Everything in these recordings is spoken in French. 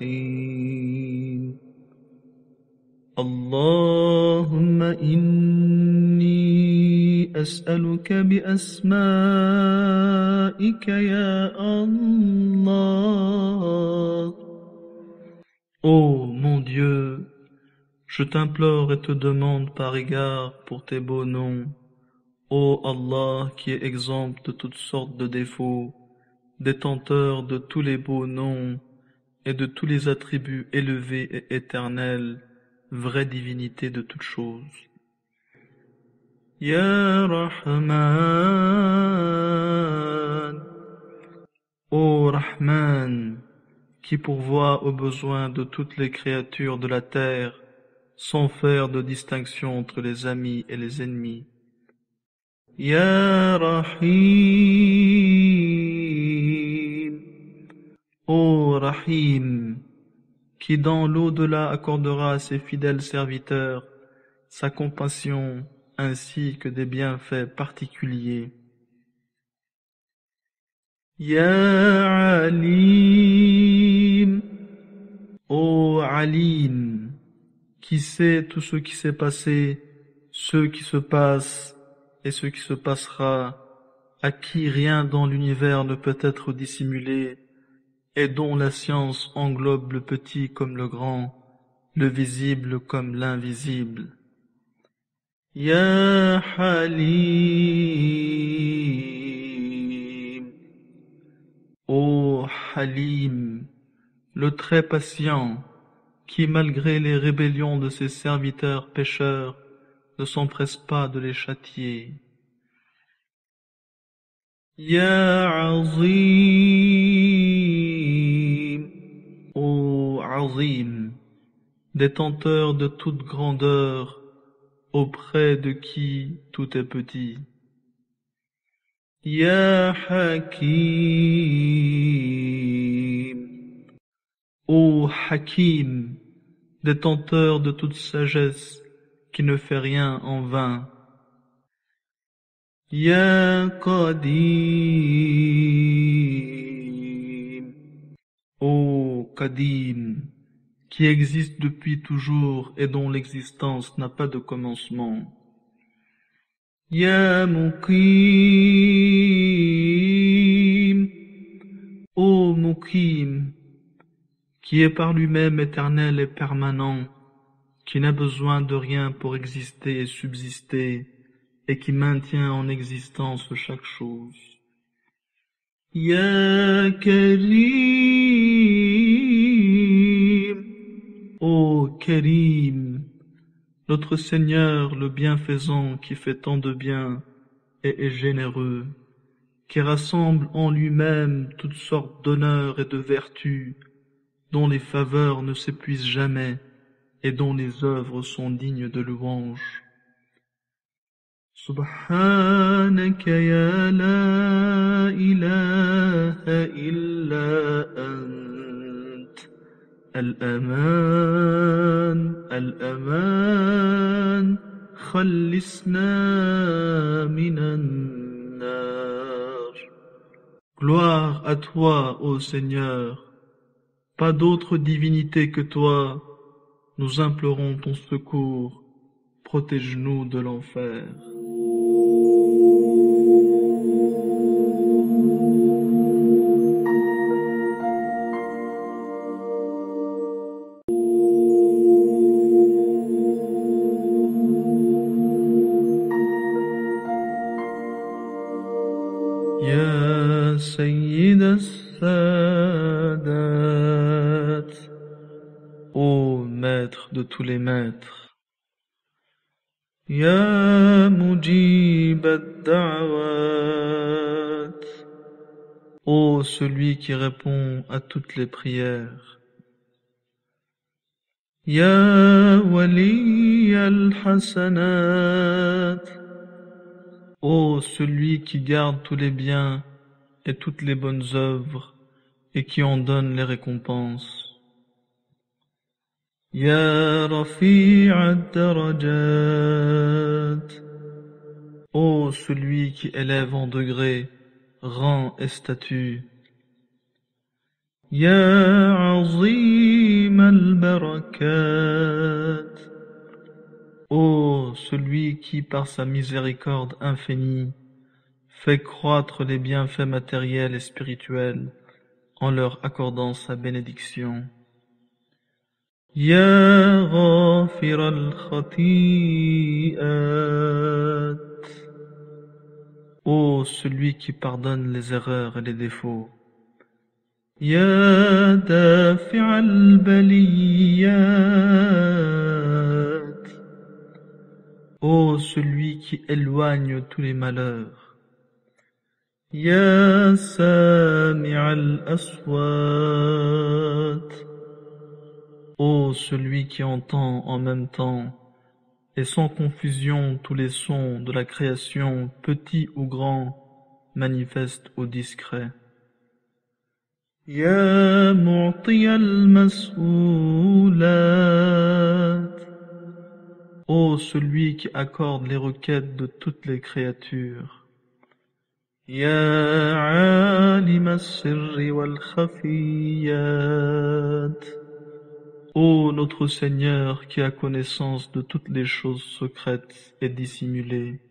الرحيم اللهم إني أسألك بأسمائك يا الله. Ô mon Dieu, je t'implore et te demande par égard pour tes beaux noms, ô Allah qui est exempt de toutes sortes de défauts, détenteur de tous les beaux noms et de tous les attributs élevés et éternels, vraie divinité de toutes choses. Ya Rahman, ô Rahman, qui pourvoit aux besoins de toutes les créatures de la terre, sans faire de distinction entre les amis et les ennemis. Ya Rahim, ô Rahim, qui dans l'au-delà accordera à ses fidèles serviteurs sa compassion ainsi que des bienfaits particuliers. Ya Alim, ô Alim, qui sait tout ce qui s'est passé, ce qui se passe et ce qui se passera, à qui rien dans l'univers ne peut être dissimulé, et dont la science englobe le petit comme le grand, le visible comme l'invisible. Ya Halim, ô Halim, le très patient, qui malgré les rébellions de ses serviteurs pécheurs, ne s'empresse pas de les châtier. Ya Azim, ô Azim, détenteur de toute grandeur, auprès de qui tout est petit. Ya Hakim, ô Hakim, détenteur de toute sagesse, qui ne fait rien en vain. Ya Qadim, ô Qadim, qui existe depuis toujours et dont l'existence n'a pas de commencement. Ya Muqim, ô Muqim, qui est par lui-même éternel et permanent, qui n'a besoin de rien pour exister et subsister, et qui maintient en existence chaque chose. Ya Karim, ô Karim, notre Seigneur le bienfaisant qui fait tant de bien et est généreux, qui rassemble en lui-même toutes sortes d'honneurs et de vertus, dont les faveurs ne s'épuisent jamais et dont les œuvres sont dignes de louange. Subhanaka ya la ilaha illa ant, al-aman, al-aman, khallisna minan nar. Gloire à toi, ô Seigneur, pas d'autre divinité que toi, nous implorons ton secours, protège-nous de l'enfer. Ya Sayyid as-Sadat, ô maître de tous les maîtres. Ya Mujib ad-Da'wat, ô celui qui répond à toutes les prières. Ya Wali al-Hasanat, ô celui qui garde tous les biens et toutes les bonnes œuvres et qui en donne les récompenses. Ya Rafi' ad-Darajat, ô celui qui élève en degrés, rang et statut. يا عظيم البركات. Ô celui qui par sa miséricorde infinie fait croître les bienfaits matériels et spirituels en leur accordant sa bénédiction. Ya ghafir al-khati'at. Ô celui qui pardonne les erreurs et les défauts. Ya dafi' al-baliyat. Ô celui qui éloigne tous les malheurs. Ya sami' al-aswat. Ô celui qui entend en même temps et sans confusion tous les sons de la création, petits ou grands, manifestes ou discrets. Ya mu'ti al-mas'oulat. Ô celui qui accorde les requêtes de toutes les créatures. Ya alim as-sirri wal-khafiyat. Ô notre Seigneur qui a connaissance de toutes les choses secrètes et dissimulées.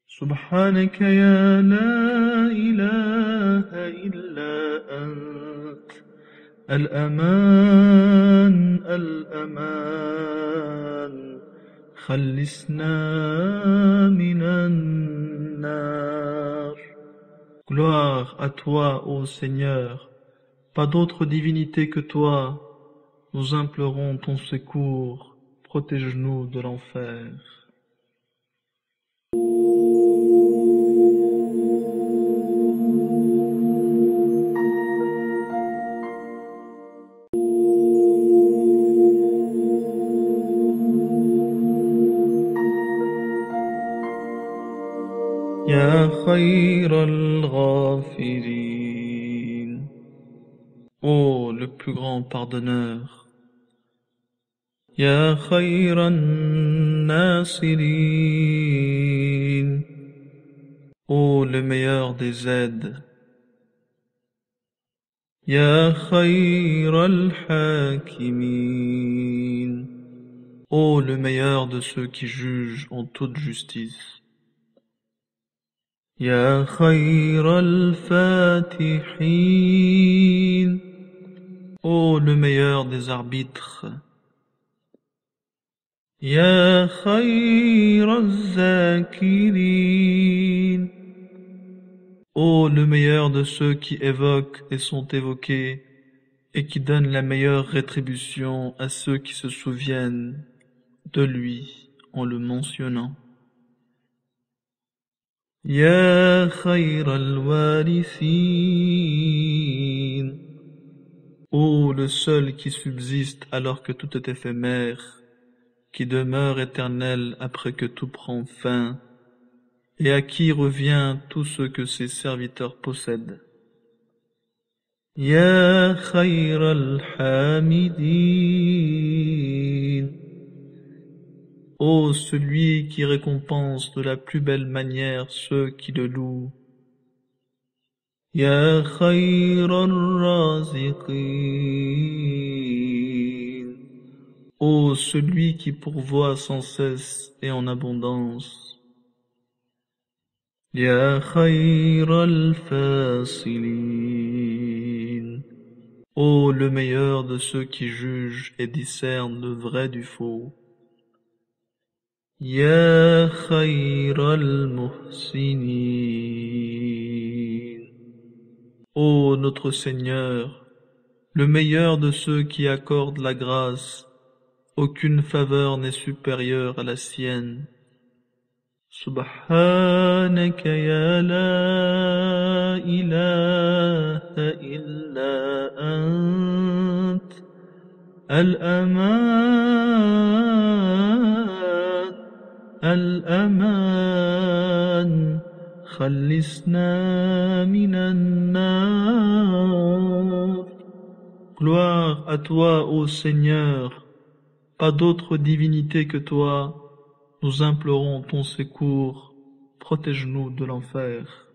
Subhanaka ya la ilaha illa ant. Al-aman, al-aman. Khallisna minan nar. Gloire à toi, ô Seigneur. Pas d'autre divinité que toi. Nous implorons ton secours, protège-nous de l'enfer. Ya khayr al-ghafirin. Ô le plus grand pardonneur. Ya khayran nasirin. Ô le meilleur des aides. Ya khayral hakimin. Ô le meilleur de ceux qui jugent en toute justice. Ya khayral fatihin. Ô le meilleur des arbitres. Ya khayraz zakirin. Ô le meilleur de ceux qui évoquent et sont évoqués, et qui donnent la meilleure rétribution à ceux qui se souviennent de lui en le mentionnant. Ya khayral warithin. Ô le seul qui subsiste alors que tout est éphémère, qui demeure éternel après que tout prend fin, et à qui revient tout ce que ses serviteurs possèdent. Ya khayral hamidin. Ô celui qui récompense de la plus belle manière ceux qui le louent. Ya khayral raziqin. Ô celui qui pourvoit sans cesse et en abondance. Ya khayral fasilin. Ô le meilleur de ceux qui jugent et discernent le vrai du faux. Ya khayral muhsinin. Ô notre Seigneur, le meilleur de ceux qui accordent la grâce, aucune faveur n'est supérieure à la sienne. Subhanaka ya la ilaha illa ant. Al-aman, al-aman. Khallisna minan nar. Gloire à toi, ô Seigneur. Pas d'autre divinité que toi. Nous implorons ton secours. Protège-nous de l'enfer.